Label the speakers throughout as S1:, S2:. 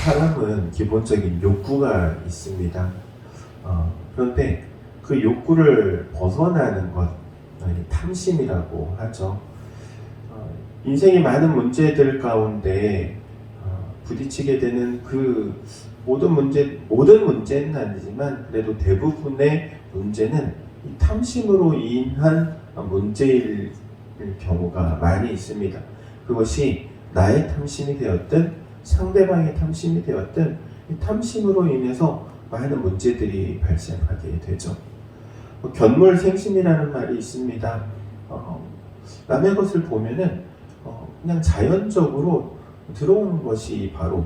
S1: 사람은 기본적인 욕구가 있습니다. 그런데 그 욕구를 벗어나는 것, 탐심이라고 하죠. 인생의 많은 문제들 가운데 부딪히게 되는 그 모든 문제는 아니지만 그래도 대부분의 문제는 이 탐심으로 인한 문제일 경우가 많이 있습니다. 그것이 나의 탐심이 되었든 상대방의 탐심이 되었든 이 탐심으로 인해서 많은 문제들이 발생하게 되죠. 견물생심이라는 말이 있습니다. 남의 것을 보면은 그냥 자연적으로 들어오는 것이 바로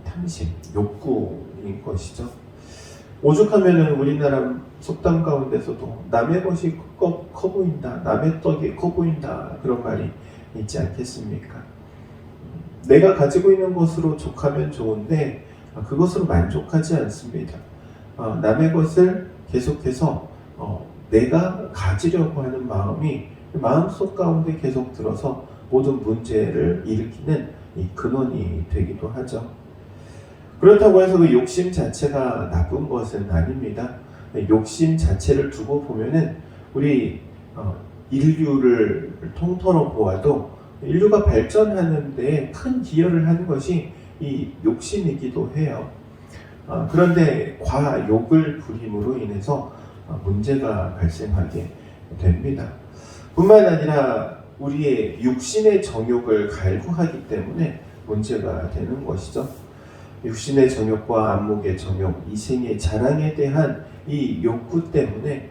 S1: 탐심, 욕구인 것이죠. 오죽하면은 우리나라 속담 가운데서도 남의 것이 커 보인다, 남의 떡이 커 보인다 그런 말이 있지 않겠습니까? 내가 가지고 있는 것으로 족하면 좋은데 그것으로 만족하지 않습니다. 남의 것을 계속해서 내가 가지려고 하는 마음이 마음속 가운데 계속 들어서 모든 문제를 일으키는 이 근원이 되기도 하죠. 그렇다고 해서 그 욕심 자체가 나쁜 것은 아닙니다. 욕심 자체를 두고 보면은 우리 인류를 통틀어 보아도 인류가 발전하는 데 큰 기여를 한 것이 이 욕심이기도 해요. 그런데 과욕을 부림으로 인해서 문제가 발생하게 됩니다. 뿐만 아니라 우리의 육신의 정욕을 갈구하기 때문에 문제가 되는 것이죠. 육신의 정욕과 안목의 정욕, 이생의 자랑에 대한 이 욕구 때문에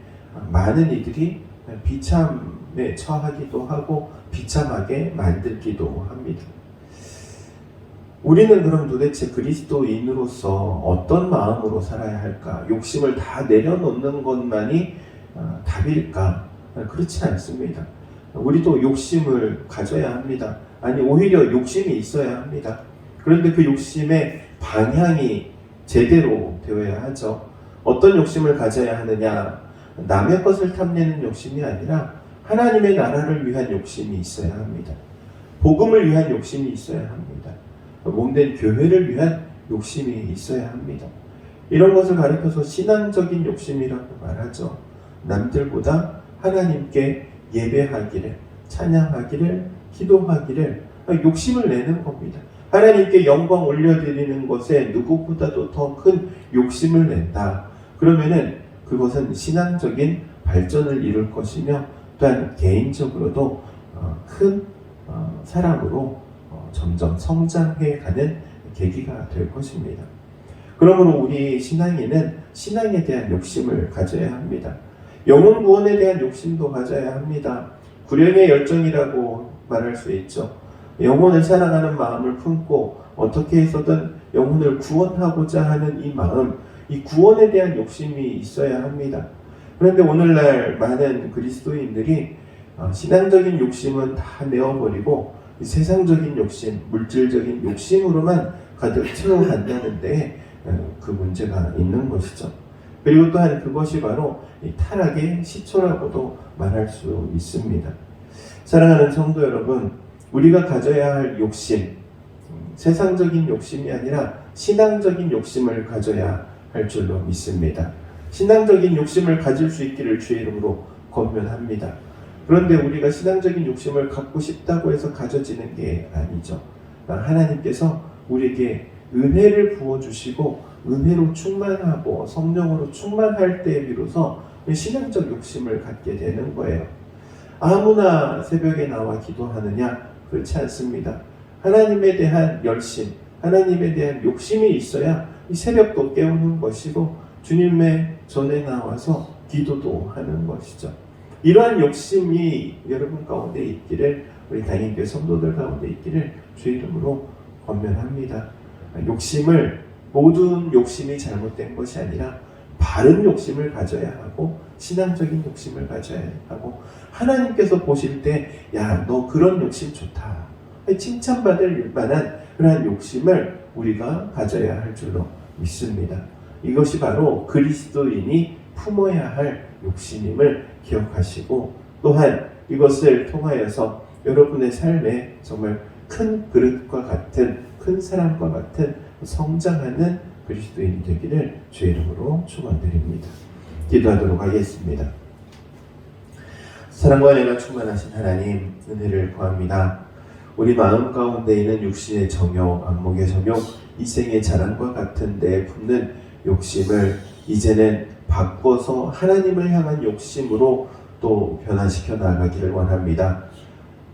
S1: 많은 이들이 비참에 처하기도 하고 비참하게 만들기도 합니다. 우리는 그럼 도대체 그리스도인으로서 어떤 마음으로 살아야 할까? 욕심을 다 내려놓는 것만이 답일까? 그렇지 않습니다. 우리도 욕심을 가져야 합니다. 아니, 오히려 욕심이 있어야 합니다. 그런데 그 욕심의 방향이 제대로 되어야 하죠. 어떤 욕심을 가져야 하느냐? 남의 것을 탐내는 욕심이 아니라 하나님의 나라를 위한 욕심이 있어야 합니다. 복음을 위한 욕심이 있어야 합니다. 몸된 교회를 위한 욕심이 있어야 합니다. 이런 것을 가리켜서 신앙적인 욕심이라고 말하죠. 남들보다 하나님께 예배하기를, 찬양하기를, 기도하기를 욕심을 내는 겁니다. 하나님께 영광 올려드리는 것에 누구보다도 더 큰 욕심을 낸다. 그러면은 그것은 신앙적인 발전을 이룰 것이며 또한 개인적으로도 큰 사람으로 점점 성장해가는 계기가 될 것입니다. 그러므로 우리 신앙인은 신앙에 대한 욕심을 가져야 합니다. 영혼 구원에 대한 욕심도 가져야 합니다. 구령의 열정이라고 말할 수 있죠. 영혼을 사랑하는 마음을 품고 어떻게 해서든 영혼을 구원하고자 하는 이 마음, 이 구원에 대한 욕심이 있어야 합니다. 그런데 오늘날 많은 그리스도인들이 신앙적인 욕심은 다 내어버리고 세상적인 욕심, 물질적인 욕심으로만 가득 채워간다는데 그 문제가 있는 것이죠. 그리고 또한 그것이 바로 이 타락의 시초라고도 말할 수 있습니다. 사랑하는 성도 여러분, 우리가 가져야 할 욕심, 세상적인 욕심이 아니라 신앙적인 욕심을 가져야 할 줄로 믿습니다. 신앙적인 욕심을 가질 수 있기를 주의 이름으로 권면합니다. 그런데 우리가 신앙적인 욕심을 갖고 싶다고 해서 가져지는 게 아니죠. 하나님께서 우리에게 은혜를 부어주시고 은혜로 충만하고 성령으로 충만할 때에 비로소 신앙적 욕심을 갖게 되는 거예요. 아무나 새벽에 나와 기도하느냐? 그렇지 않습니다. 하나님에 대한 열심, 하나님에 대한 욕심이 있어야 이 새벽도 깨우는 것이고 주님의 전에 나와서 기도도 하는 것이죠. 이러한 욕심이 여러분 가운데 있기를, 우리 다인교회 성도들 가운데 있기를 주의 이름으로 권면합니다. 모든 욕심이 잘못된 것이 아니라 바른 욕심을 가져야 하고 신앙적인 욕심을 가져야 하고 하나님께서 보실 때 야, 너 그런 욕심 좋다, 칭찬받을 만한 그러한 욕심을 우리가 가져야 할 줄로 믿습니다. 이것이 바로 그리스도인이 품어야 할 욕심임을 기억하시고 또한 이것을 통하여서 여러분의 삶에 정말 큰 그릇과 같은 큰 큰 사람과 같은 성장하는 그리스도인이 되기를 주의 이름으로 축원드립니다. 기도하도록 하겠습니다. 사랑과 은혜가 충만하신 하나님, 은혜를 구합니다. 우리 마음 가운데 있는 육신의 정욕, 안목의 정욕, 이 생의 자랑과 같은 데 품는 욕심을 이제는 바꿔서 하나님을 향한 욕심으로 또 변화시켜 나가기를 원합니다.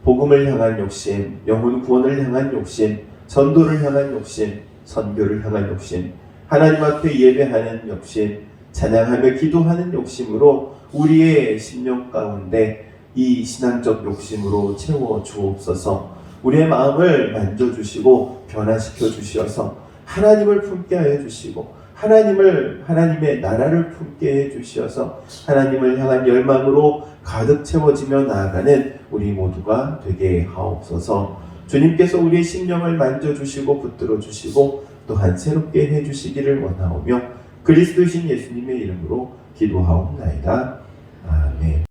S1: 복음을 향한 욕심, 영혼 구원을 향한 욕심, 전도를 향한 욕심, 선교를 향한 욕심, 하나님 앞에 예배하는 욕심, 찬양하며 기도하는 욕심으로 우리의 심령 가운데 이 신앙적 욕심으로 채워 주옵소서. 우리의 마음을 만져주시고 변화시켜 주시어서 하나님을 품게 하여 주시고 하나님의 나라를 품게 해 주시어서 하나님을 향한 열망으로 가득 채워지며 나아가는 우리 모두가 되게 하옵소서. 주님께서 우리의 심령을 만져주시고 붙들어 주시고 또한 새롭게 해주시기를 원하오며 그리스도신 예수님의 이름으로 기도하옵나이다. 아멘.